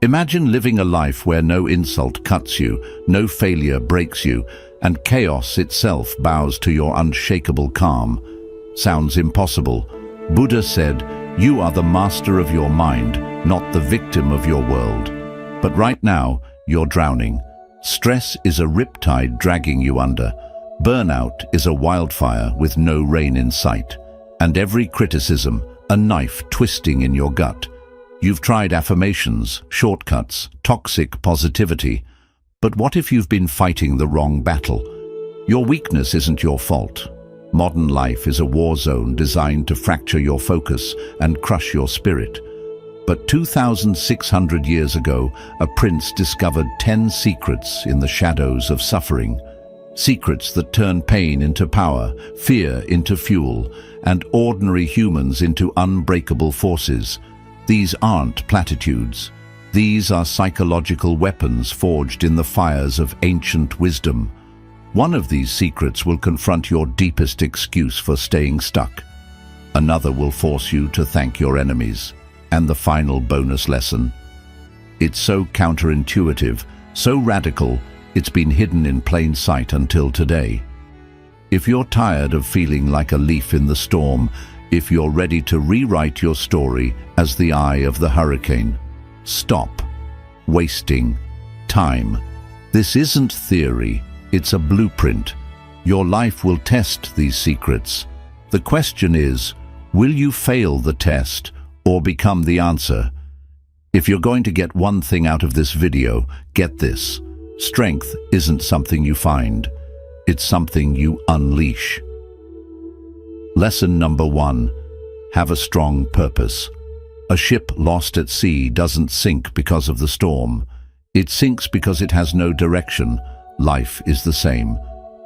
Imagine living a life where no insult cuts you, no failure breaks you, and chaos itself bows to your unshakable calm. Sounds impossible. Buddha said, "You are the master of your mind, not the victim of your world." But right now, you're drowning. Stress is a riptide dragging you under. Burnout is a wildfire with no rain in sight. And every criticism, a knife twisting in your gut. You've tried affirmations, shortcuts, toxic positivity. But what if you've been fighting the wrong battle? Your weakness isn't your fault. Modern life is a war zone designed to fracture your focus and crush your spirit. But 2,600 years ago, a prince discovered 10 secrets in the shadows of suffering. Secrets that turn pain into power, fear into fuel, and ordinary humans into unbreakable forces. These aren't platitudes. These are psychological weapons forged in the fires of ancient wisdom. One of these secrets will confront your deepest excuse for staying stuck. Another will force you to thank your enemies. And the final bonus lesson. It's so counterintuitive, so radical, it's been hidden in plain sight until today. If you're tired of feeling like a leaf in the storm, if you're ready to rewrite your story as the eye of the hurricane, stop wasting time. This isn't theory, it's a blueprint. Your life will test these secrets. The question is, will you fail the test or become the answer? If you're going to get one thing out of this video, get this. Strength isn't something you find. It's something you unleash. Lesson number 1. Have a strong purpose. A ship lost at sea doesn't sink because of the storm. It sinks because it has no direction. Life is the same.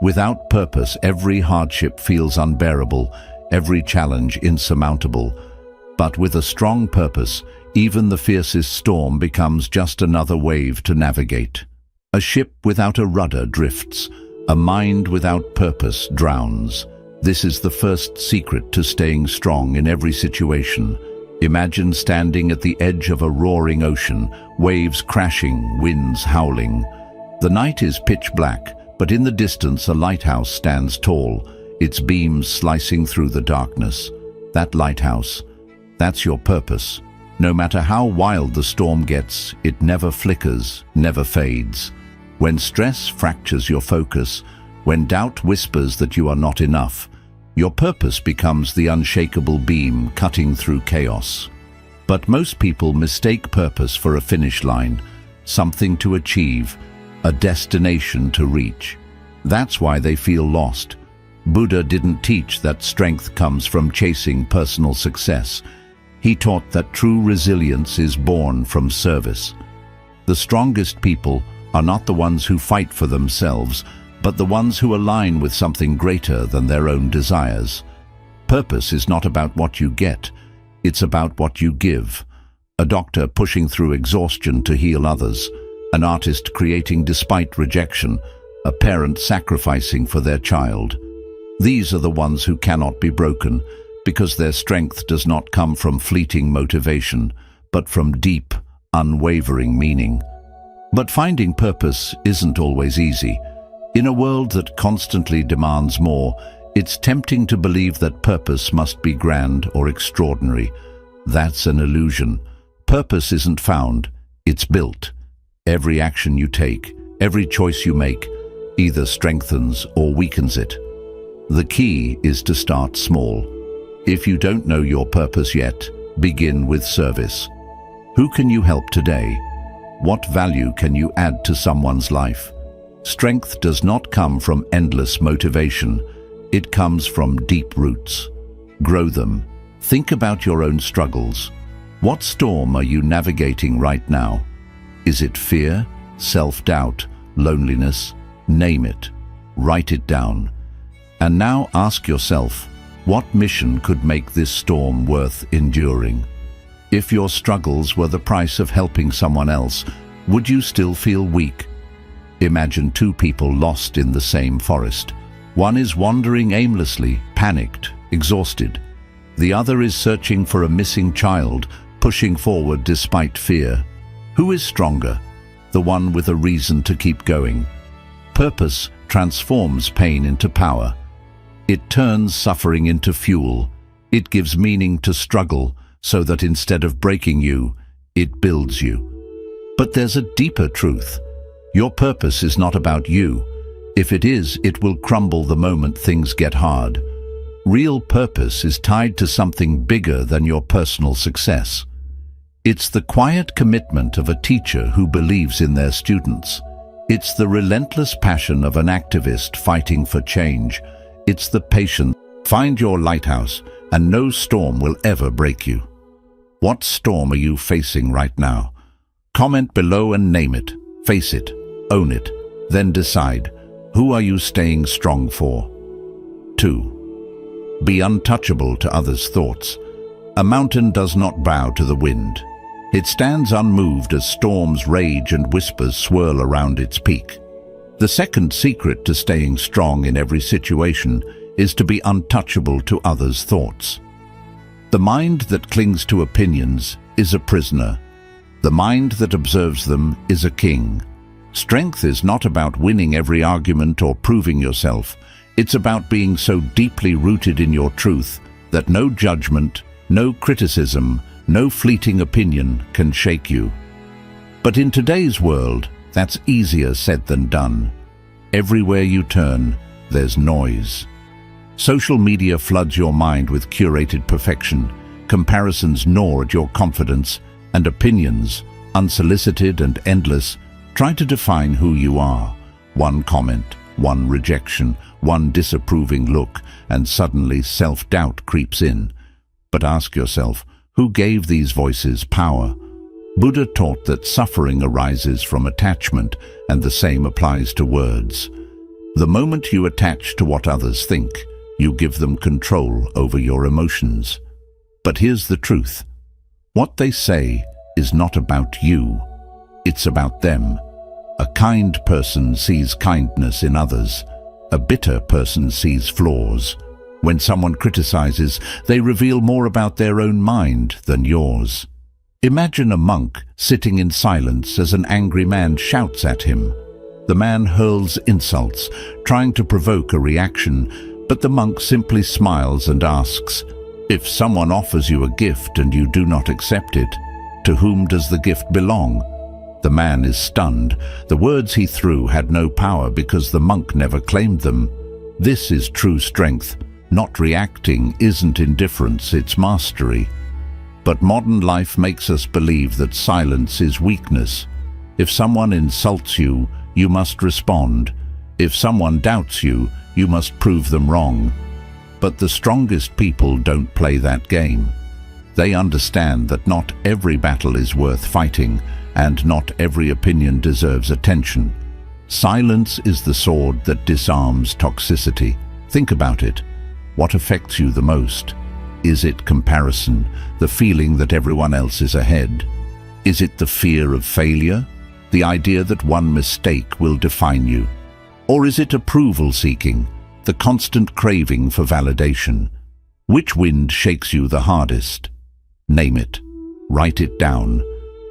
Without purpose, every hardship feels unbearable, every challenge insurmountable. But with a strong purpose, even the fiercest storm becomes just another wave to navigate. A ship without a rudder drifts. A mind without purpose drowns. This is the first secret to staying strong in every situation. Imagine standing at the edge of a roaring ocean, waves crashing, winds howling. The night is pitch black, but in the distance a lighthouse stands tall, its beams slicing through the darkness. That lighthouse, that's your purpose. No matter how wild the storm gets, it never flickers, never fades. When stress fractures your focus, when doubt whispers that you are not enough, your purpose becomes the unshakable beam cutting through chaos. But most people mistake purpose for a finish line, something to achieve, a destination to reach. That's why they feel lost. Buddha didn't teach that strength comes from chasing personal success. He taught that true resilience is born from service. The strongest people are not the ones who fight for themselves, but the ones who align with something greater than their own desires. Purpose is not about what you get, it's about what you give. A doctor pushing through exhaustion to heal others, an artist creating despite rejection, a parent sacrificing for their child. These are the ones who cannot be broken, because their strength does not come from fleeting motivation, but from deep, unwavering meaning. But finding purpose isn't always easy. In a world that constantly demands more, it's tempting to believe that purpose must be grand or extraordinary. That's an illusion. Purpose isn't found, it's built. Every action you take, every choice you make, either strengthens or weakens it. The key is to start small. If you don't know your purpose yet, begin with service. Who can you help today? What value can you add to someone's life? Strength does not come from endless motivation. It comes from deep roots. Grow them. Think about your own struggles. What storm are you navigating right now? Is it fear, self-doubt, loneliness? Name it. Write it down. And now ask yourself, what mission could make this storm worth enduring? If your struggles were the price of helping someone else, would you still feel weak? Imagine two people lost in the same forest. One is wandering aimlessly, panicked, exhausted. The other is searching for a missing child, pushing forward despite fear. Who is stronger? The one with a reason to keep going. Purpose transforms pain into power. It turns suffering into fuel. It gives meaning to struggle so that instead of breaking you, it builds you. But there's a deeper truth. Your purpose is not about you. If it is, it will crumble the moment things get hard. Real purpose is tied to something bigger than your personal success. It's the quiet commitment of a teacher who believes in their students. It's the relentless passion of an activist fighting for change. It's the patience. Find your lighthouse, and no storm will ever break you. What storm are you facing right now? Comment below and name it. Face it. Own it. Then decide. Who are you staying strong for? 2. Be untouchable to others' thoughts. A mountain does not bow to the wind. It stands unmoved as storms rage and whispers swirl around its peak. The second secret to staying strong in every situation is to be untouchable to others' thoughts. The mind that clings to opinions is a prisoner. The mind that observes them is a king. Strength is not about winning every argument or proving yourself. It's about being so deeply rooted in your truth that no judgment, no criticism, no fleeting opinion can shake you. But in today's world, that's easier said than done. Everywhere you turn, there's noise. Social media floods your mind with curated perfection. Comparisons gnaw at your confidence, and opinions, unsolicited and endless, try to define who you are. One comment, one rejection, one disapproving look, and suddenly self-doubt creeps in. But ask yourself, who gave these voices power? Buddha taught that suffering arises from attachment, and the same applies to words. The moment you attach to what others think, you give them control over your emotions. But here's the truth. What they say is not about you. It's about them. A kind person sees kindness in others. A bitter person sees flaws. When someone criticizes, they reveal more about their own mind than yours. Imagine a monk sitting in silence as an angry man shouts at him. The man hurls insults, trying to provoke a reaction, but the monk simply smiles and asks, "If someone offers you a gift and you do not accept it, to whom does the gift belong?" The man is stunned. The words he threw had no power because the monk never claimed them. This is true strength. Not reacting isn't indifference, it's mastery. But modern life makes us believe that silence is weakness. If someone insults you, you must respond. If someone doubts you, you must prove them wrong. But the strongest people don't play that game. They understand that not every battle is worth fighting, and not every opinion deserves attention. Silence is the sword that disarms toxicity. Think about it. What affects you the most? Is it comparison, the feeling that everyone else is ahead? Is it the fear of failure, the idea that one mistake will define you? Or is it approval seeking, the constant craving for validation? Which wind shakes you the hardest? Name it. Write it down.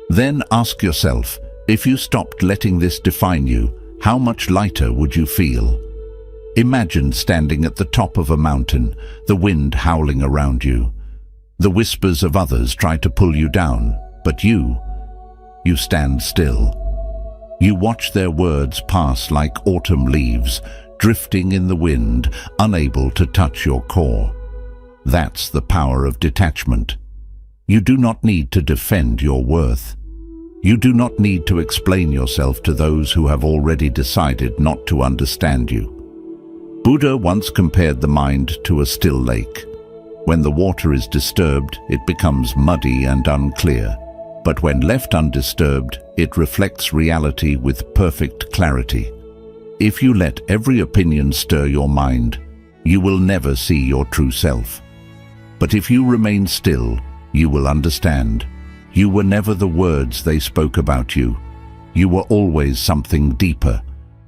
Then ask yourself, if you stopped letting this define you, how much lighter would you feel? Imagine standing at the top of a mountain, the wind howling around you. The whispers of others try to pull you down, but you stand still. You watch their words pass like autumn leaves, drifting in the wind, unable to touch your core. That's the power of detachment. You do not need to defend your worth. You do not need to explain yourself to those who have already decided not to understand you. Buddha once compared the mind to a still lake. When the water is disturbed, it becomes muddy and unclear. But when left undisturbed, it reflects reality with perfect clarity. If you let every opinion stir your mind, you will never see your true self. But if you remain still, you will understand. You were never the words they spoke about you. You were always something deeper.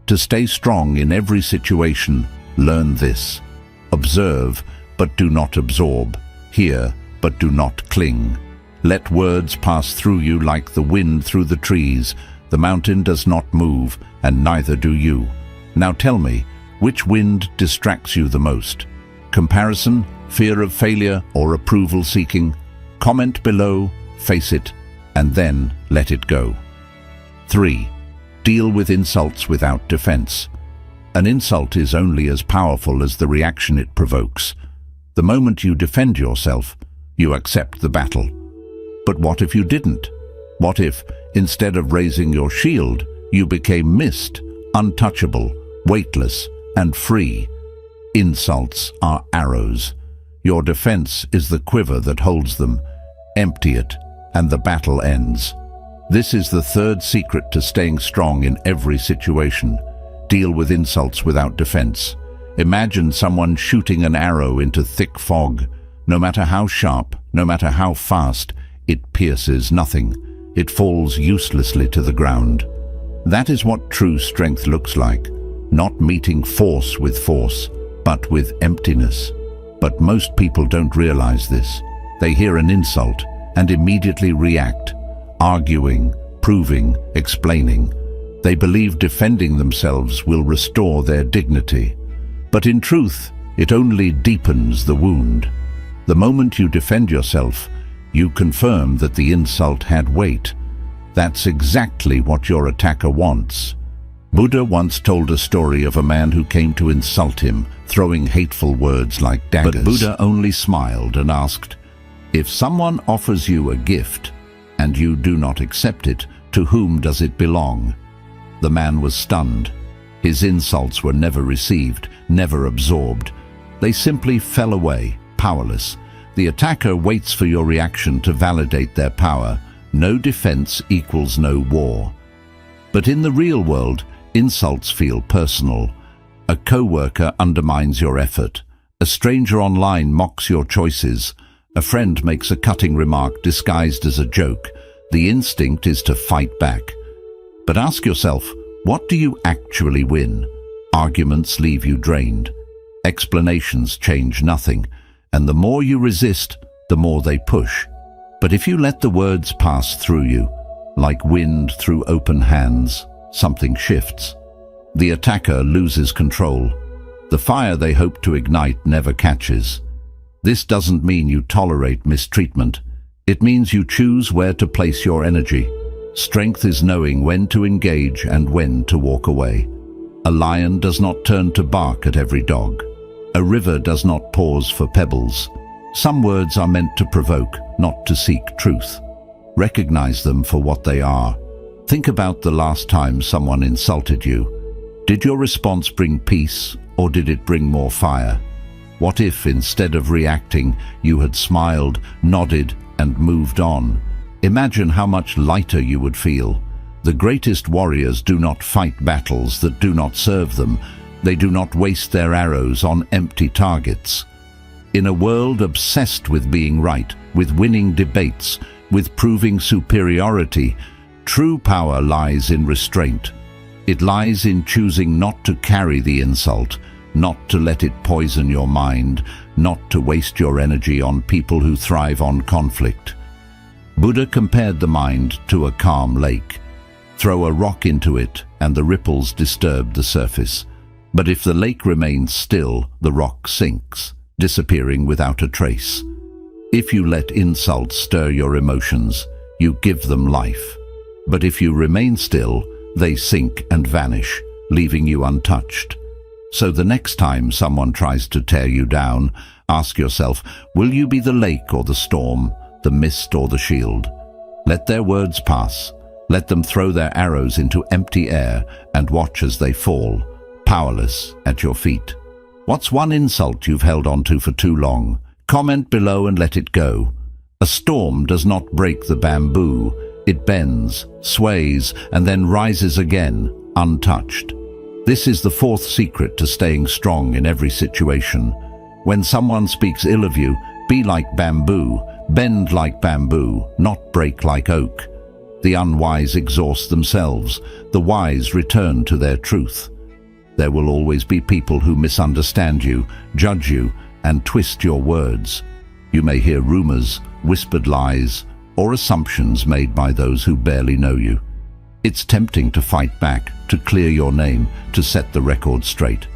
To stay strong in every situation, learn this. Observe, but do not absorb. Hear, but do not cling. Let words pass through you like the wind through the trees. The mountain does not move, and neither do you. Now tell me, which wind distracts you the most? Comparison, fear of failure, or approval seeking? Comment below, face it, and then let it go. 3. Deal with insults without defense. An insult is only as powerful as the reaction it provokes. The moment you defend yourself, you accept the battle. But what if you didn't? What if, instead of raising your shield, you became mist, untouchable, weightless, and free? Insults are arrows. Your defense is the quiver that holds them. Empty it, and the battle ends. This is the third secret to staying strong in every situation. Deal with insults without defense. Imagine someone shooting an arrow into thick fog. No matter how sharp, no matter how fast, it pierces nothing. It falls uselessly to the ground. That is what true strength looks like. Not meeting force with force, but with emptiness. But most people don't realize this. They hear an insult and immediately react, arguing, proving, explaining. They believe defending themselves will restore their dignity. But in truth, it only deepens the wound. The moment you defend yourself, you confirm that the insult had weight. That's exactly what your attacker wants. Buddha once told a story of a man who came to insult him, throwing hateful words like daggers. But Buddha only smiled and asked, "If someone offers you a gift, and you do not accept it, to whom does it belong?" The man was stunned. His insults were never received, never absorbed. They simply fell away, powerless. The attacker waits for your reaction to validate their power. No defense equals no war. But in the real world, insults feel personal. A coworker undermines your effort. A stranger online mocks your choices. A friend makes a cutting remark disguised as a joke. The instinct is to fight back. But ask yourself, what do you actually win? Arguments leave you drained. Explanations change nothing. And the more you resist, the more they push. But if you let the words pass through you, like wind through open hands, something shifts. The attacker loses control. The fire they hope to ignite never catches. This doesn't mean you tolerate mistreatment. It means you choose where to place your energy. Strength is knowing when to engage and when to walk away. A lion does not turn to bark at every dog. A river does not pause for pebbles. Some words are meant to provoke, not to seek truth. Recognize them for what they are. Think about the last time someone insulted you. Did your response bring peace, or did it bring more fire? What if, instead of reacting, you had smiled, nodded, and moved on? Imagine how much lighter you would feel. The greatest warriors do not fight battles that do not serve them. They do not waste their arrows on empty targets. In a world obsessed with being right, with winning debates, with proving superiority, true power lies in restraint. It lies in choosing not to carry the insult, not to let it poison your mind, not to waste your energy on people who thrive on conflict. Buddha compared the mind to a calm lake. Throw a rock into it, and the ripples disturb the surface. But if the lake remains still, the rock sinks, disappearing without a trace. If you let insults stir your emotions, you give them life. But if you remain still, they sink and vanish, leaving you untouched. So the next time someone tries to tear you down, ask yourself, will you be the lake or the storm, the mist or the shield? Let their words pass. Let them throw their arrows into empty air and watch as they fall, powerless at your feet. What's one insult you've held onto for too long? Comment below and let it go. A storm does not break the bamboo. It bends, sways, and then rises again, untouched. This is the fourth secret to staying strong in every situation. When someone speaks ill of you, be like bamboo, bend like bamboo, not break like oak. The unwise exhaust themselves. The wise return to their truth. There will always be people who misunderstand you, judge you, and twist your words. You may hear rumors, whispered lies, or assumptions made by those who barely know you. It's tempting to fight back, to clear your name, to set the record straight.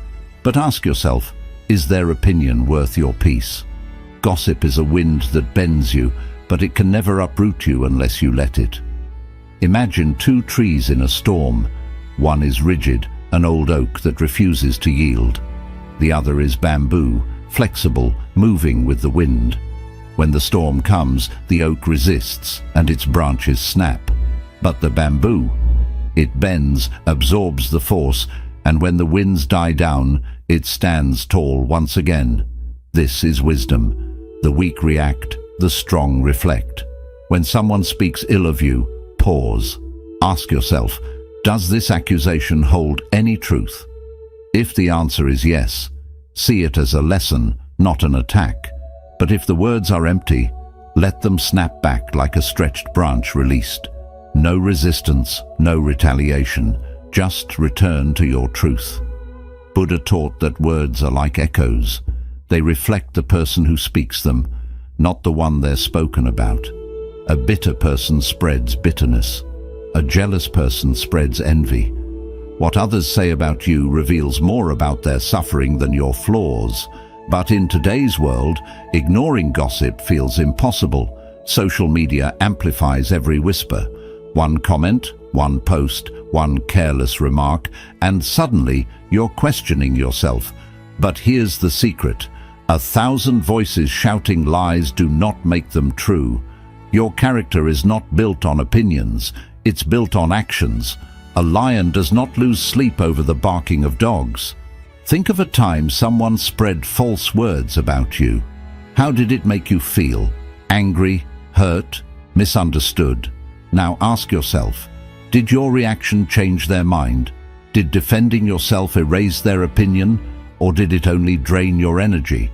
But ask yourself, is their opinion worth your peace? Gossip is a wind that bends you, but it can never uproot you unless you let it. Imagine two trees in a storm. One is rigid, an old oak that refuses to yield. The other is bamboo, flexible, moving with the wind. When the storm comes, the oak resists and its branches snap. But the bamboo, it bends, absorbs the force, and when the winds die down, it stands tall once again. This is wisdom. The weak react, the strong reflect. When someone speaks ill of you, pause. Ask yourself, does this accusation hold any truth? If the answer is yes, see it as a lesson, not an attack. But if the words are empty, let them snap back like a stretched branch released. No resistance, no retaliation, just return to your truth. Buddha taught that words are like echoes. They reflect the person who speaks them, not the one they're spoken about. A bitter person spreads bitterness. A jealous person spreads envy. What others say about you reveals more about their suffering than your flaws. But in today's world, ignoring gossip feels impossible. Social media amplifies every whisper. One comment, one post, one careless remark, and suddenly you're questioning yourself. But here's the secret. 1,000 voices shouting lies do not make them true. Your character is not built on opinions, it's built on actions. A lion does not lose sleep over the barking of dogs. Think of a time someone spread false words about you. How did it make you feel? Angry, hurt, misunderstood? Now ask yourself, did your reaction change their mind? Did defending yourself erase their opinion, or did it only drain your energy?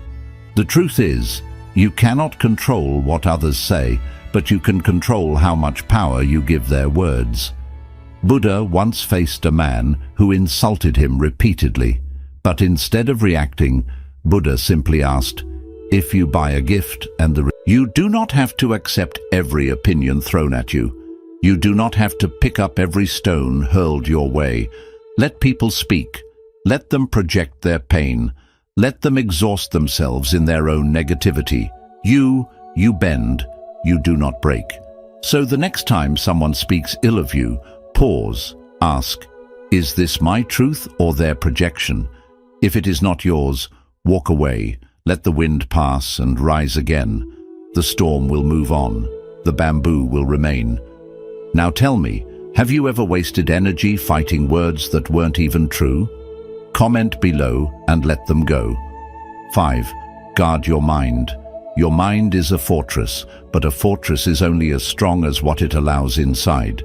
The truth is, you cannot control what others say, but you can control how much power you give their words. Buddha once faced a man who insulted him repeatedly, but instead of reacting, Buddha simply asked, "If you buy a gift and you do not have to accept every opinion thrown at you. You do not have to pick up every stone hurled your way. Let people speak. Let them project their pain. Let them exhaust themselves in their own negativity. You bend. You do not break." So the next time someone speaks ill of you, pause, ask, is this my truth or their projection? If it is not yours, walk away, let the wind pass and rise again. The storm will move on, the bamboo will remain. Now tell me, have you ever wasted energy fighting words that weren't even true? Comment below and let them go. 5. Guard your mind. Your mind is a fortress, but a fortress is only as strong as what it allows inside.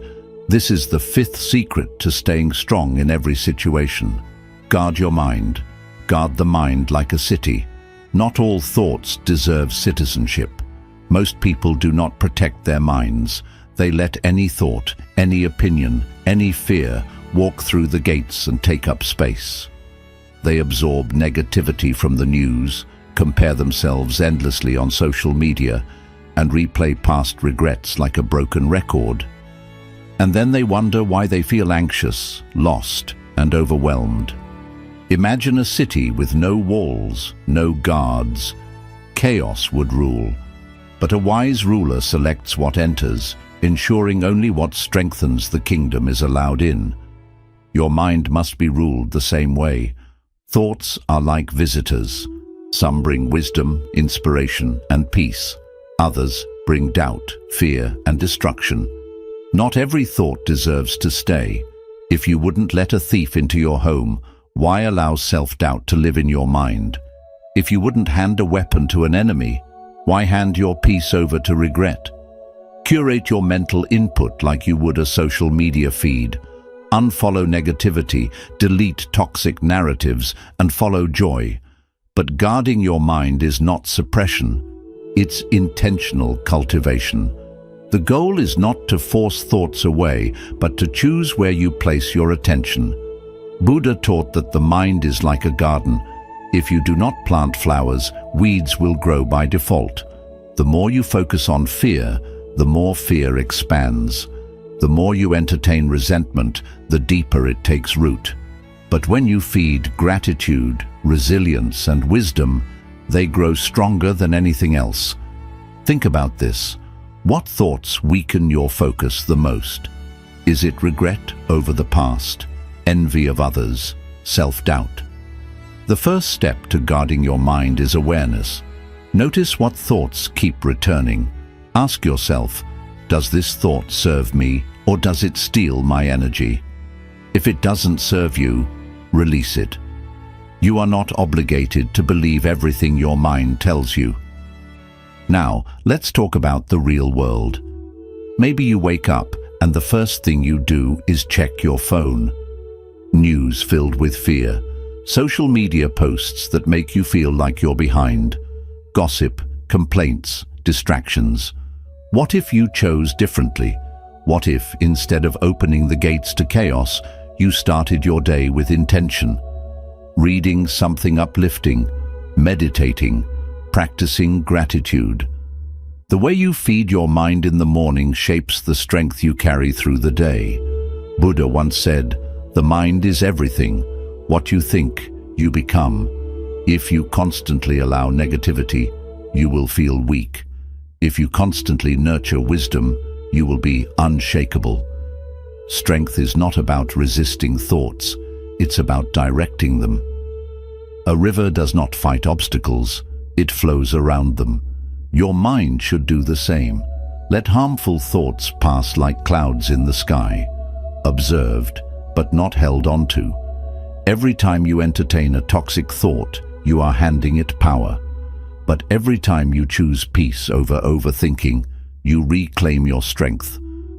This is the 5th secret to staying strong in every situation. Guard your mind. Guard the mind like a city. Not all thoughts deserve citizenship. Most people do not protect their minds. They let any thought, any opinion, any fear walk through the gates and take up space. They absorb negativity from the news, compare themselves endlessly on social media, and replay past regrets like a broken record. And then they wonder why they feel anxious, lost, and overwhelmed. Imagine a city with no walls, no guards. Chaos would rule. But a wise ruler selects what enters, ensuring only what strengthens the kingdom is allowed in. Your mind must be ruled the same way. Thoughts are like visitors. Some bring wisdom, inspiration, and peace. Others bring doubt, fear, and destruction. Not every thought deserves to stay. If you wouldn't let a thief into your home, why allow self-doubt to live in your mind? If you wouldn't hand a weapon to an enemy, why hand your peace over to regret? Curate your mental input like you would a social media feed. Unfollow negativity, delete toxic narratives, and follow joy. But guarding your mind is not suppression. It's intentional cultivation. The goal is not to force thoughts away, but to choose where you place your attention. Buddha taught that the mind is like a garden. If you do not plant flowers, weeds will grow by default. The more you focus on fear, the more fear expands. The more you entertain resentment, the deeper it takes root. But when you feed gratitude, resilience, and wisdom, they grow stronger than anything else. Think about this. What thoughts weaken your focus the most? Is it regret over the past, envy of others, self-doubt? The first step to guarding your mind is awareness. Notice what thoughts keep returning. Ask yourself, does this thought serve me, or does it steal my energy? If it doesn't serve you, release it. You are not obligated to believe everything your mind tells you. Now, let's talk about the real world. Maybe you wake up and the first thing you do is check your phone. News filled with fear, social media posts that make you feel like you're behind, gossip, complaints, distractions. What if you chose differently? What if, instead of opening the gates to chaos, you started your day with intention? Reading something uplifting, meditating, practicing gratitude. The way you feed your mind in the morning shapes the strength you carry through the day. Buddha once said, "The mind is everything. What you think, you become." If you constantly allow negativity, you will feel weak. If you constantly nurture wisdom, you will be unshakable. Strength is not about resisting thoughts, it's about directing them. A river does not fight obstacles, it flows around them. Your mind should do the same. Let harmful thoughts pass like clouds in the sky, observed but not held onto. Every time you entertain a toxic thought, you are handing it power. But every time you choose peace over overthinking, you reclaim your strength.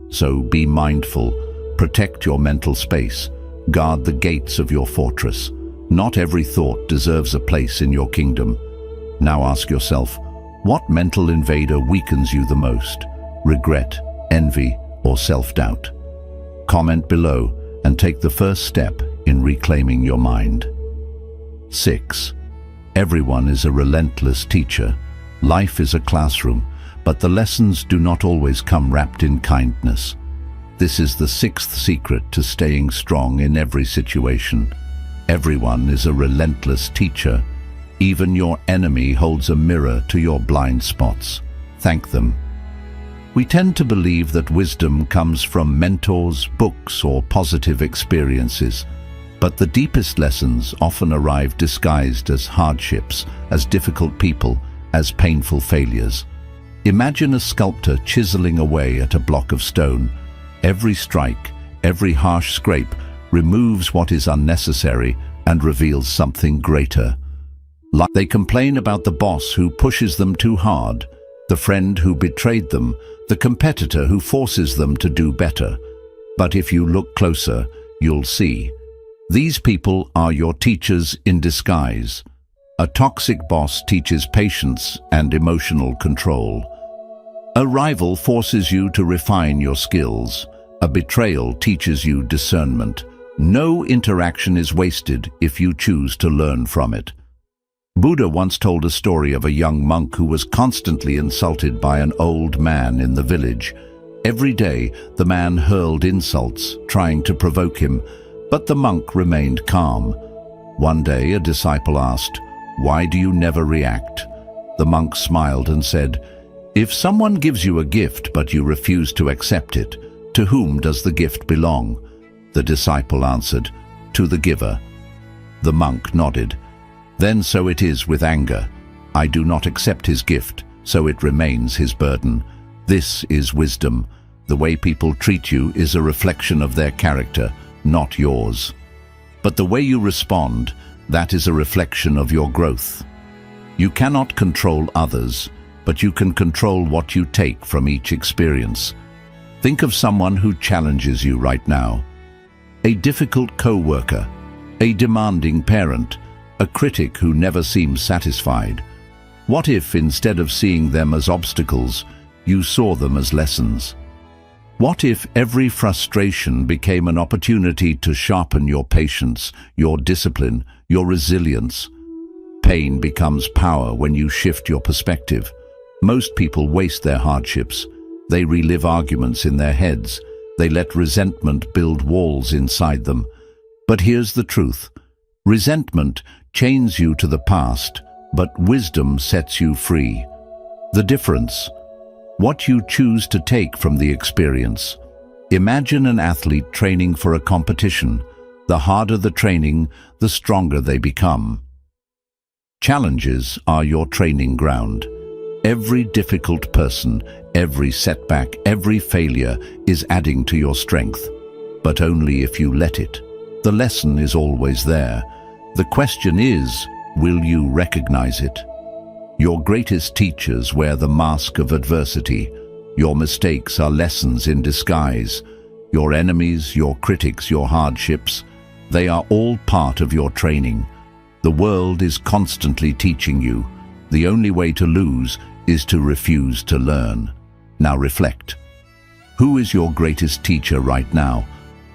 So be mindful, protect your mental space, guard the gates of your fortress. Not every thought deserves a place in your kingdom. Now ask yourself, what mental invader weakens you the most? Regret, envy, or self-doubt? Comment below and take the first step in reclaiming your mind. 6. Everyone is a relentless teacher. Life is a classroom, but the lessons do not always come wrapped in kindness. This is the 6th secret to staying strong in every situation. Everyone is a relentless teacher. Even your enemy holds a mirror to your blind spots. Thank them. We tend to believe that wisdom comes from mentors, books, or positive experiences. But the deepest lessons often arrive disguised as hardships, as difficult people, as painful failures. Imagine a sculptor chiseling away at a block of stone. Every strike, every harsh scrape removes what is unnecessary and reveals something greater. They complain about the boss who pushes them too hard, the friend who betrayed them, the competitor who forces them to do better. But if you look closer, you'll see. These people are your teachers in disguise. A toxic boss teaches patience and emotional control. A rival forces you to refine your skills. A betrayal teaches you discernment. No interaction is wasted if you choose to learn from it. Buddha once told a story of a young monk who was constantly insulted by an old man in the village. Every day, the man hurled insults, trying to provoke him, but the monk remained calm. One day, a disciple asked, "Why do you never react?" The monk smiled and said, "If someone gives you a gift but you refuse to accept it, to whom does the gift belong?" The disciple answered, "To the giver." The monk nodded. "Then so it is with anger. I do not accept his gift, so it remains his burden. This is wisdom. The way people treat you is a reflection of their character, not yours. But the way you respond, that is a reflection of your growth. You cannot control others, but you can control what you take from each experience. Think of someone who challenges you right now. A difficult co-worker, a demanding parent, a critic who never seems satisfied. What if, instead of seeing them as obstacles, you saw them as lessons? What if every frustration became an opportunity to sharpen your patience, your discipline, your resilience? Pain becomes power when you shift your perspective. Most people waste their hardships. They relive arguments in their heads. They let resentment build walls inside them. But here's the truth. Resentment chains you to the past, but wisdom sets you free. The difference: what you choose to take from the experience. Imagine an athlete training for a competition. The harder the training, the stronger they become. Challenges are your training ground. Every difficult person, every setback, every failure is adding to your strength, but only if you let it. The lesson is always there. The question is, will you recognize it? Your greatest teachers wear the mask of adversity. Your mistakes are lessons in disguise. Your enemies, your critics, your hardships, they are all part of your training. The world is constantly teaching you. The only way to lose is to refuse to learn. Now reflect. Who is your greatest teacher right now?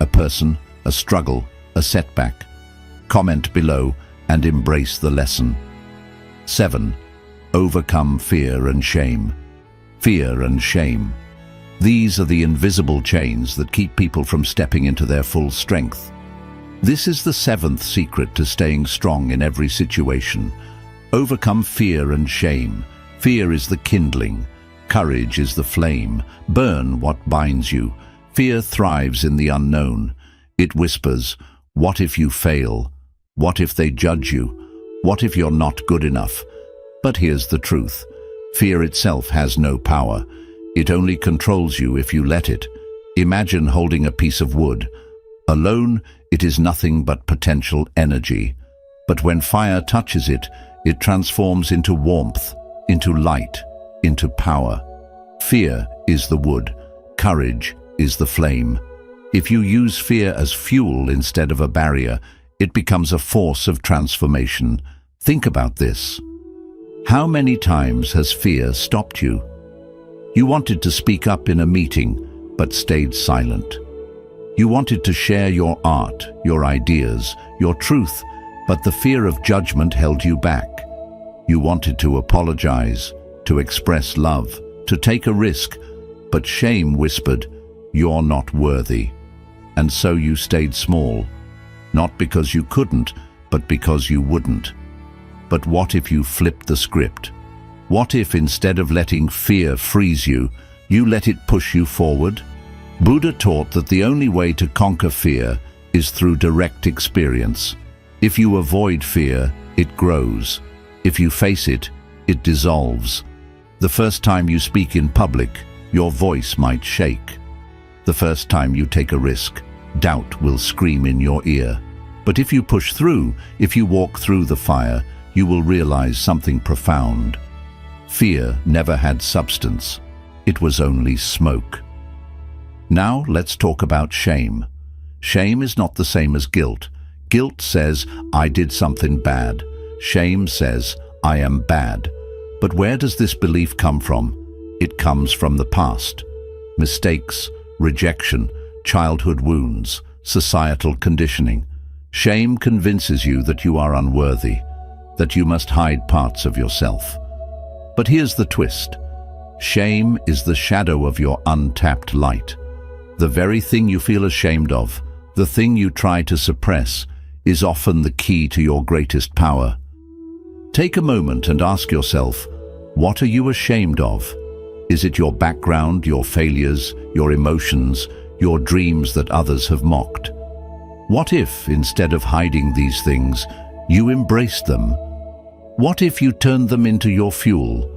A person, a struggle, a setback? Comment below and embrace the lesson. 7. Overcome fear and shame. Fear and shame. These are the invisible chains that keep people from stepping into their full strength. This is the 7th secret to staying strong in every situation. Overcome fear and shame. Fear is the kindling. Courage is the flame. Burn what binds you. Fear thrives in the unknown. It whispers, what if you fail? What if they judge you? What if you're not good enough? But here's the truth. Fear itself has no power. It only controls you if you let it. Imagine holding a piece of wood. Alone, it is nothing but potential energy. But when fire touches it, it transforms into warmth, into light, into power. Fear is the wood. Courage is the flame. If you use fear as fuel instead of a barrier, it becomes a force of transformation. Think about this. How many times has fear stopped you? You wanted to speak up in a meeting, but stayed silent. You wanted to share your art, your ideas, your truth, but the fear of judgment held you back. You wanted to apologize, to express love, to take a risk, but shame whispered, "You're not worthy." And so you stayed small, not because you couldn't, but because you wouldn't. But what if you flipped the script? What if instead of letting fear freeze you, you let it push you forward? Buddha taught that the only way to conquer fear is through direct experience. If you avoid fear, it grows. If you face it, it dissolves. The first time you speak in public, your voice might shake. The first time you take a risk, doubt will scream in your ear. But if you push through, if you walk through the fire, you will realize something profound. Fear never had substance. It was only smoke. Now let's talk about shame. Shame is not the same as guilt. Guilt says, I did something bad. Shame says, I am bad. But where does this belief come from? It comes from the past. Mistakes, rejection, childhood wounds, societal conditioning. Shame convinces you that you are unworthy, that you must hide parts of yourself. But here's the twist. Shame is the shadow of your untapped light. The very thing you feel ashamed of, the thing you try to suppress, is often the key to your greatest power. Take a moment and ask yourself, what are you ashamed of? Is it your background, your failures, your emotions, your dreams that others have mocked? What if, instead of hiding these things, you embraced them? What if you turned them into your fuel,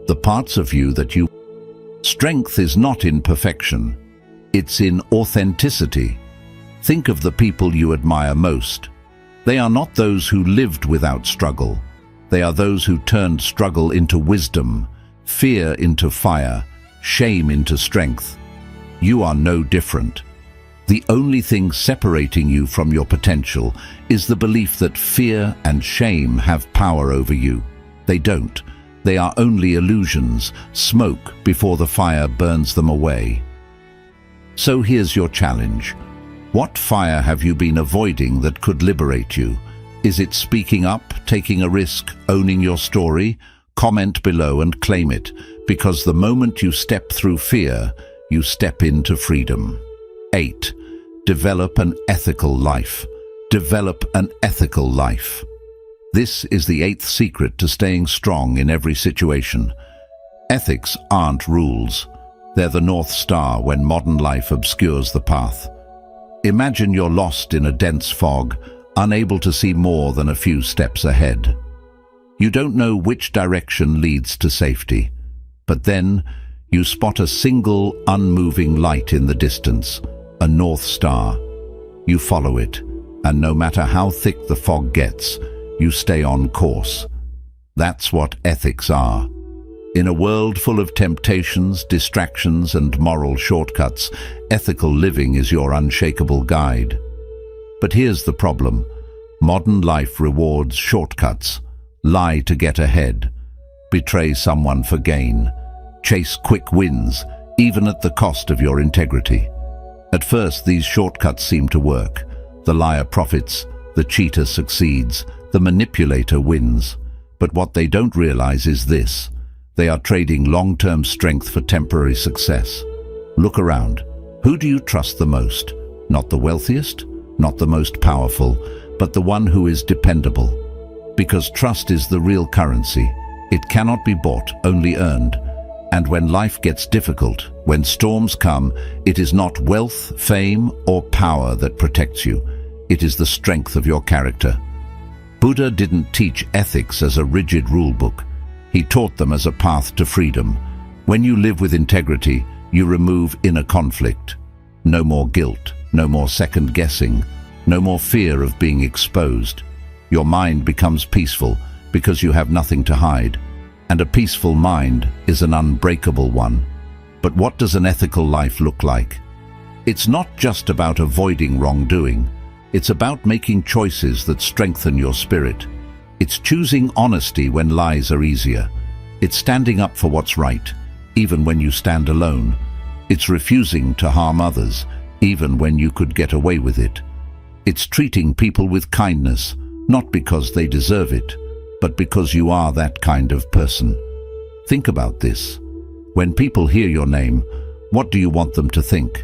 the parts of you that you... Strength is not in perfection. It's in authenticity. Think of the people you admire most. They are not those who lived without struggle. They are those who turned struggle into wisdom, fear into fire, shame into strength. You are no different. The only thing separating you from your potential is the belief that fear and shame have power over you. They don't. They are only illusions, smoke before the fire burns them away. So here's your challenge. What fire have you been avoiding that could liberate you? Is it speaking up, taking a risk, owning your story? Comment below and claim it, Because the moment you step through fear, you step into freedom. 8. Develop an ethical life. Develop an ethical life. This is the 8th secret to staying strong in every situation. Ethics aren't rules. They're the North Star when modern life obscures the path. Imagine you're lost in a dense fog, unable to see more than a few steps ahead. You don't know which direction leads to safety, but then you spot a single unmoving light in the distance, a North Star. You follow it, and no matter how thick the fog gets, you stay on course. That's what ethics are. In a world full of temptations, distractions, and moral shortcuts, ethical living is your unshakable guide. But here's the problem. Modern life rewards shortcuts, lie to get ahead, betray someone for gain, chase quick wins, even at the cost of your integrity. At first, these shortcuts seem to work. The liar profits, the cheater succeeds, the manipulator wins. But what they don't realize is this: they are trading long-term strength for temporary success. Look around. Who do you trust the most? Not the wealthiest, not the most powerful, but the one who is dependable. Because trust is the real currency. It cannot be bought, only earned. And when life gets difficult, when storms come, it is not wealth, fame, or power that protects you. It is the strength of your character. Buddha didn't teach ethics as a rigid rule book. He taught them as a path to freedom. When you live with integrity, you remove inner conflict. No more guilt, no more second-guessing, no more fear of being exposed. Your mind becomes peaceful because you have nothing to hide. And a peaceful mind is an unbreakable one. But what does an ethical life look like? It's not just about avoiding wrongdoing. It's about making choices that strengthen your spirit. It's choosing honesty when lies are easier. It's standing up for what's right, even when you stand alone. It's refusing to harm others, even when you could get away with it. It's treating people with kindness, not because they deserve it, but because you are that kind of person. Think about this. When people hear your name, what do you want them to think?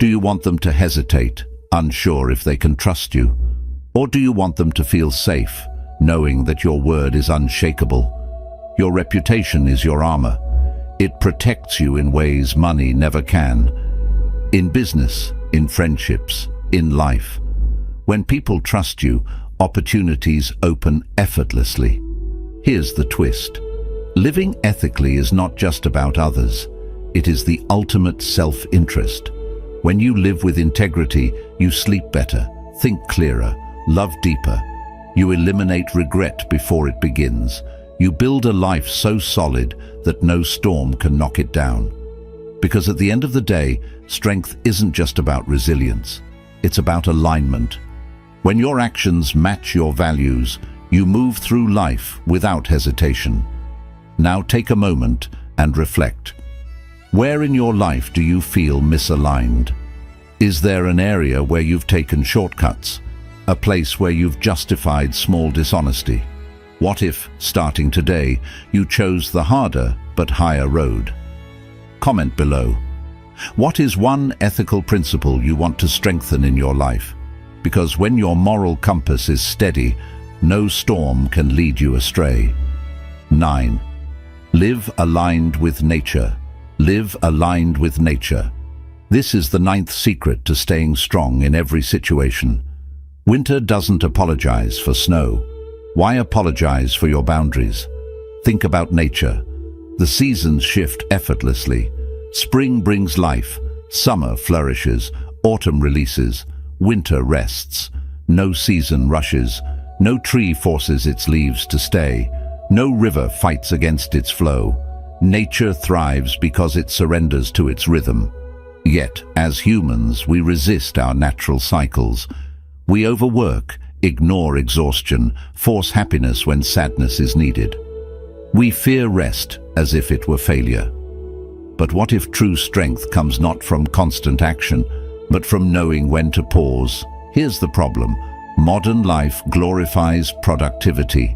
Do you want them to hesitate, unsure if they can trust you? Or do you want them to feel safe, knowing that your word is unshakable? Your reputation is your armor. It protects you in ways money never can. In business, in friendships, in life. When people trust you, opportunities open effortlessly. Here's the twist. Living ethically is not just about others. It is the ultimate self-interest. When you live with integrity, you sleep better, think clearer, love deeper. You eliminate regret before it begins. You build a life so solid that no storm can knock it down. Because at the end of the day, strength isn't just about resilience. It's about alignment. When your actions match your values, you move through life without hesitation. Now take a moment and reflect. Where in your life do you feel misaligned? Is there an area where you've taken shortcuts? A place where you've justified small dishonesty? What if, starting today, you chose the harder but higher road? Comment below. What is one ethical principle you want to strengthen in your life? Because when your moral compass is steady, no storm can lead you astray. 9. Live aligned with nature. Live aligned with nature. This is the 9th secret to staying strong in every situation. Winter doesn't apologize for snow. Why apologize for your boundaries? Think about nature. The seasons shift effortlessly. Spring brings life, summer flourishes, autumn releases, winter rests. No season rushes, no tree forces its leaves to stay, no river fights against its flow. Nature thrives because it surrenders to its rhythm. Yet, as humans, we resist our natural cycles. We overwork, ignore exhaustion, force happiness when sadness is needed. We fear rest as if it were failure. But what if true strength comes not from constant action, but from knowing when to pause? Here's the problem. Modern life glorifies productivity.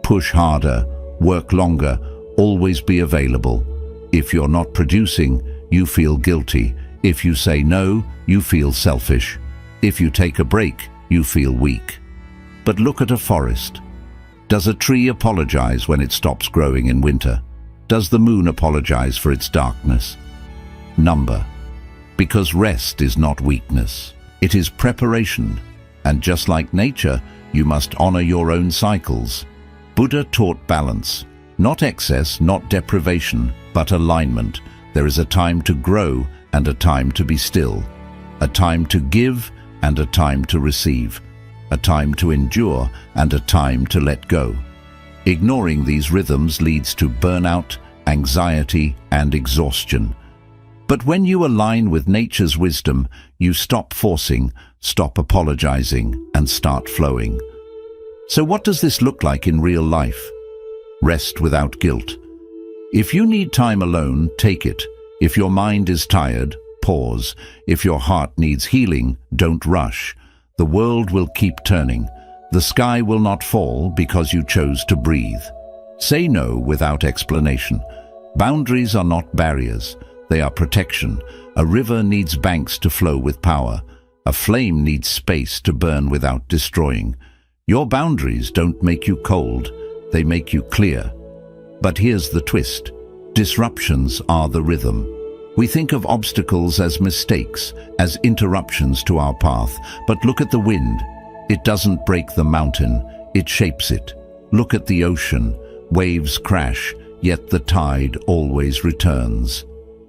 Push harder, work longer, always be available. If you're not producing, you feel guilty. If you say no, you feel selfish. If you take a break, you feel weak. But look at a forest. Does a tree apologize when it stops growing in winter? Does the moon apologize for its darkness? Number. Because rest is not weakness. It is preparation. And just like nature, you must honor your own cycles. Buddha taught balance. Not excess, not deprivation, but alignment. There is a time to grow and a time to be still. A time to give and a time to receive. A time to endure and a time to let go. Ignoring these rhythms leads to burnout, anxiety, and exhaustion. But when you align with nature's wisdom, you stop forcing, stop apologizing, and start flowing. So what does this look like in real life? Rest without guilt. If you need time alone, take it. If your mind is tired, pause. If your heart needs healing, don't rush. The world will keep turning. The sky will not fall because you chose to breathe. Say no without explanation. Boundaries are not barriers. They are protection. A river needs banks to flow with power. A flame needs space to burn without destroying. Your boundaries don't make you cold. They make you clear. But here's the twist. Disruptions are the rhythm. We think of obstacles as mistakes, as interruptions to our path. But look at the wind. It doesn't break the mountain, it shapes it. Look at the ocean. Waves crash, yet the tide always returns.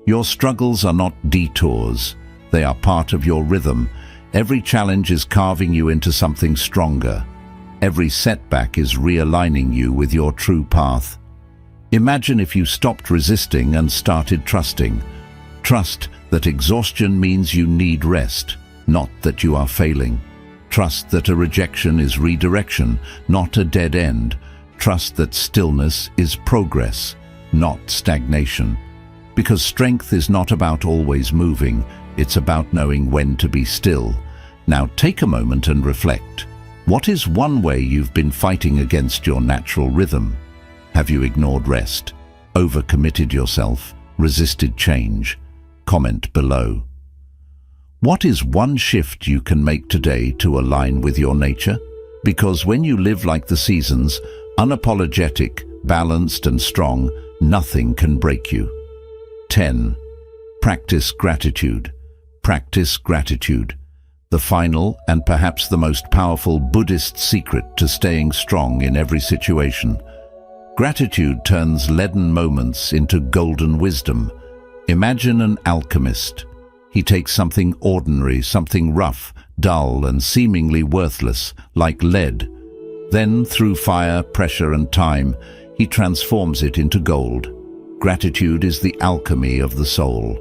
Your struggles are not detours. They are part of your rhythm. Every challenge is carving you into something stronger. Every setback is realigning you with your true path. Imagine if you stopped resisting and started trusting. Trust that exhaustion means you need rest, not that you are failing. Trust that a rejection is redirection, not a dead end. Trust that stillness is progress, not stagnation. Because strength is not about always moving, it's about knowing when to be still. Now take a moment and reflect. What is one way you've been fighting against your natural rhythm? Have you ignored rest, overcommitted yourself, resisted change? Comment below. What is one shift you can make today to align with your nature? Because when you live like the seasons, unapologetic, balanced and strong, nothing can break you. 10. Practice gratitude. Practice gratitude. The final and perhaps the most powerful Buddhist secret to staying strong in every situation. Gratitude turns leaden moments into golden wisdom. Imagine an alchemist. He takes something ordinary, something rough, dull and seemingly worthless, like lead. Then, through fire, pressure and time, he transforms it into gold. Gratitude is the alchemy of the soul.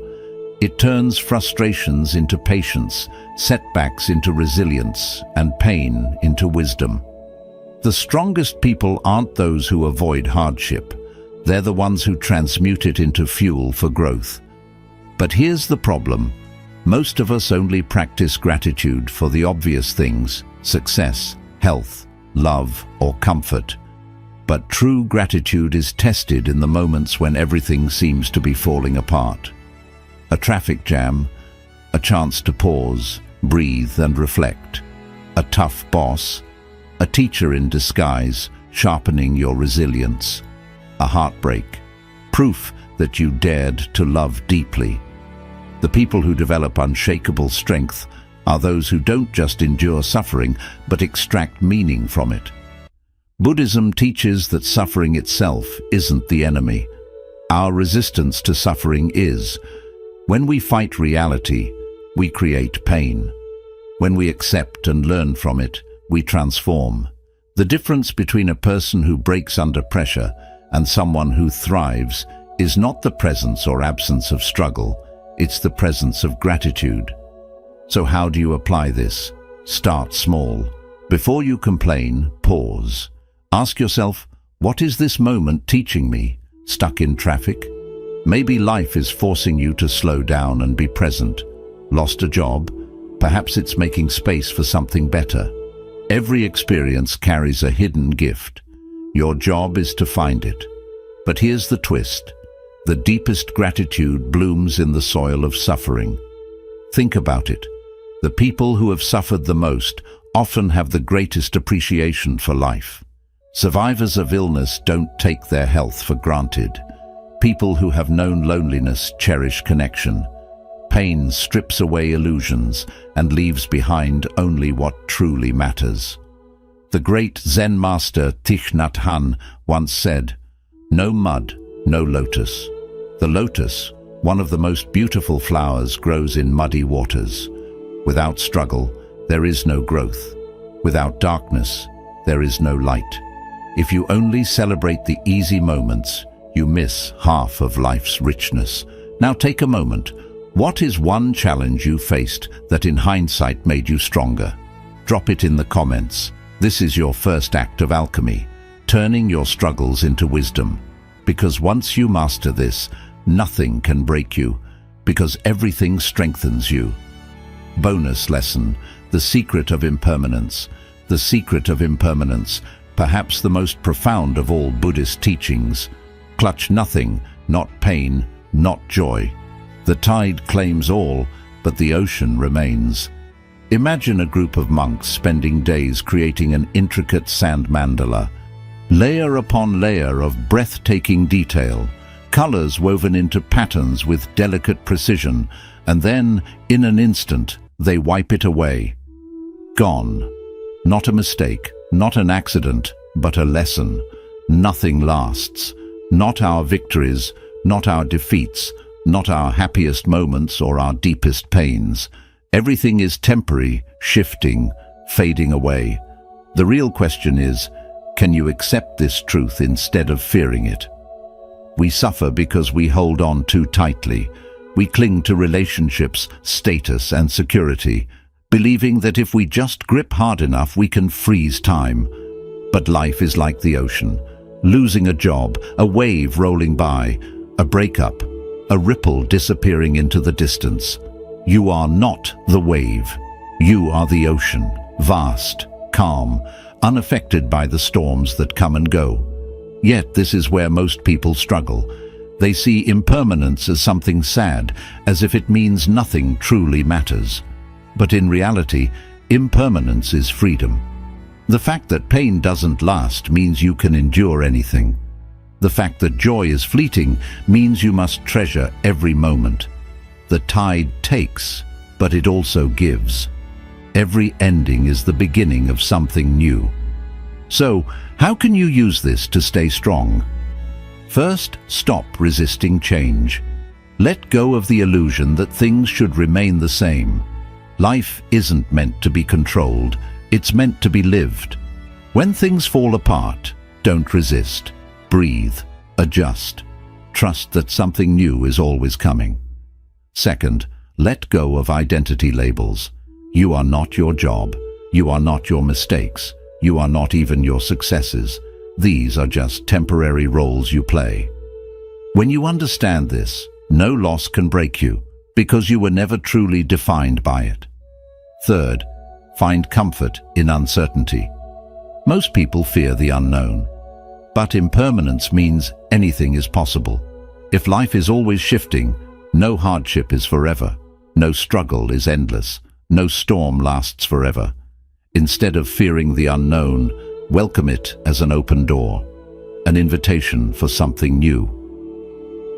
It turns frustrations into patience, setbacks into resilience, and pain into wisdom. The strongest people aren't those who avoid hardship. They're the ones who transmute it into fuel for growth. But here's the problem. Most of us only practice gratitude for the obvious things: success, health, love, or comfort. But true gratitude is tested in the moments when everything seems to be falling apart. A traffic jam, a chance to pause, breathe and reflect. A tough boss, a teacher in disguise, sharpening your resilience. A heartbreak, proof that you dared to love deeply. The people who develop unshakable strength are those who don't just endure suffering, but extract meaning from it. Buddhism teaches that suffering itself isn't the enemy. Our resistance to suffering is. When we fight reality, we create pain. When we accept and learn from it, we transform. The difference between a person who breaks under pressure and someone who thrives is not the presence or absence of struggle, it's the presence of gratitude. So how do you apply this? Start small. Before you complain, pause. Ask yourself, what is this moment teaching me? Stuck in traffic? Maybe life is forcing you to slow down and be present. Lost a job? Perhaps it's making space for something better. Every experience carries a hidden gift. Your job is to find it. But here's the twist. The deepest gratitude blooms in the soil of suffering. Think about it. The people who have suffered the most often have the greatest appreciation for life. Survivors of illness don't take their health for granted. People who have known loneliness cherish connection. Pain strips away illusions and leaves behind only what truly matters. The great Zen master Thich Nhat Hanh once said, "No mud, no lotus. The lotus, one of the most beautiful flowers, grows in muddy waters. Without struggle, there is no growth. Without darkness, there is no light. If you only celebrate the easy moments, you miss half of life's richness." Now take a moment. What is one challenge you faced that in hindsight made you stronger? Drop it in the comments. This is your first act of alchemy, turning your struggles into wisdom. Because once you master this, nothing can break you, because everything strengthens you. Bonus lesson: the secret of impermanence. The secret of impermanence, perhaps the most profound of all Buddhist teachings. Clutch nothing, not pain, not joy. The tide claims all, but the ocean remains. Imagine a group of monks spending days creating an intricate sand mandala. Layer upon layer of breathtaking detail, colors woven into patterns with delicate precision, and then, in an instant, they wipe it away. Gone. Not a mistake, not an accident, but a lesson. Nothing lasts. Not our victories, not our defeats, not our happiest moments or our deepest pains. Everything is temporary, shifting, fading away. The real question is, can you accept this truth instead of fearing it? We suffer because we hold on too tightly. We cling to relationships, status, and security, believing that if we just grip hard enough, we can freeze time. But life is like the ocean. Losing a job, a wave rolling by, a breakup, a ripple disappearing into the distance. You are not the wave. You are the ocean, vast, calm, unaffected by the storms that come and go. Yet this is where most people struggle. They see impermanence as something sad, as if it means nothing truly matters. But in reality, impermanence is freedom. The fact that pain doesn't last means you can endure anything. The fact that joy is fleeting means you must treasure every moment. The tide takes, but it also gives. Every ending is the beginning of something new. So, how can you use this to stay strong? First, stop resisting change. Let go of the illusion that things should remain the same. Life isn't meant to be controlled, it's meant to be lived. When things fall apart, don't resist. Breathe, adjust. Trust that something new is always coming. Second, let go of identity labels. You are not your job. You are not your mistakes. You are not even your successes. These are just temporary roles you play. When you understand this, no loss can break you, because you were never truly defined by it. Third, find comfort in uncertainty. Most people fear the unknown. But impermanence means anything is possible. If life is always shifting, no hardship is forever, no struggle is endless, no storm lasts forever. Instead of fearing the unknown, welcome it as an open door, an invitation for something new.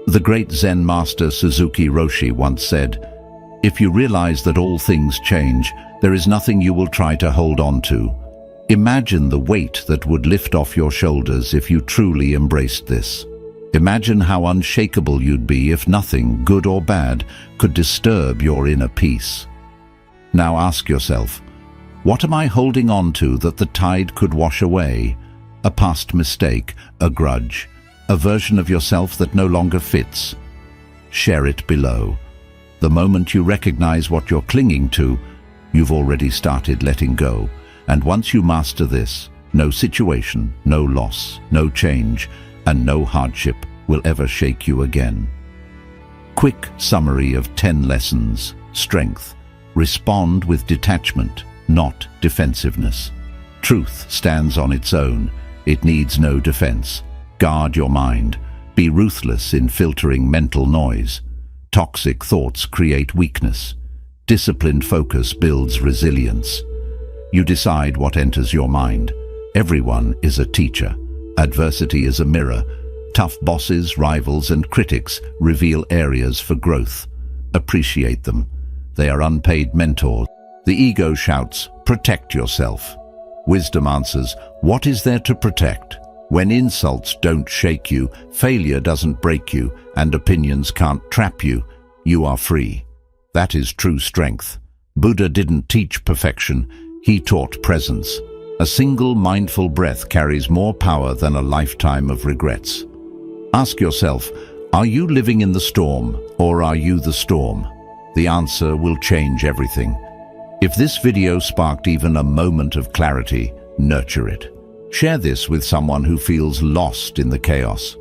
The great Zen master Suzuki Roshi once said, "If you realize that all things change, there is nothing you will try to hold on to. Imagine the weight that would lift off your shoulders if you truly embraced this. Imagine how unshakable you'd be if nothing, good or bad, could disturb your inner peace." Now ask yourself, what am I holding on to that the tide could wash away? A past mistake, a grudge, a version of yourself that no longer fits? Share it below. The moment you recognize what you're clinging to, you've already started letting go. And once you master this, no situation, no loss, no change, and no hardship will ever shake you again. Quick summary of 10 lessons. Strength. Respond with detachment, not defensiveness. Truth stands on its own. It needs no defense. Guard your mind. Be ruthless in filtering mental noise. Toxic thoughts create weakness. Disciplined focus builds resilience. You decide what enters your mind. Everyone is a teacher. Adversity is a mirror. Tough bosses, rivals, and critics reveal areas for growth. Appreciate them. They are unpaid mentors. The ego shouts, "Protect yourself." Wisdom answers, "What is there to protect?" When insults don't shake you, failure doesn't break you, and opinions can't trap you, you are free. That is true strength. Buddha didn't teach perfection, he taught presence. A single mindful breath carries more power than a lifetime of regrets. Ask yourself, are you living in the storm, or are you the storm? The answer will change everything. If this video sparked even a moment of clarity, nurture it. Share this with someone who feels lost in the chaos.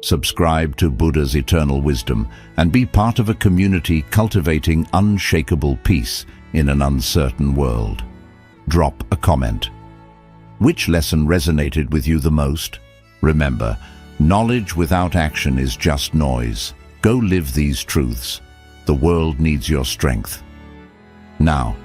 Subscribe to Buddha's eternal wisdom and be part of a community cultivating unshakable peace in an uncertain world. Drop a comment. Which lesson resonated with you the most? Remember, knowledge without action is just noise. Go live these truths. The world needs your strength. Now,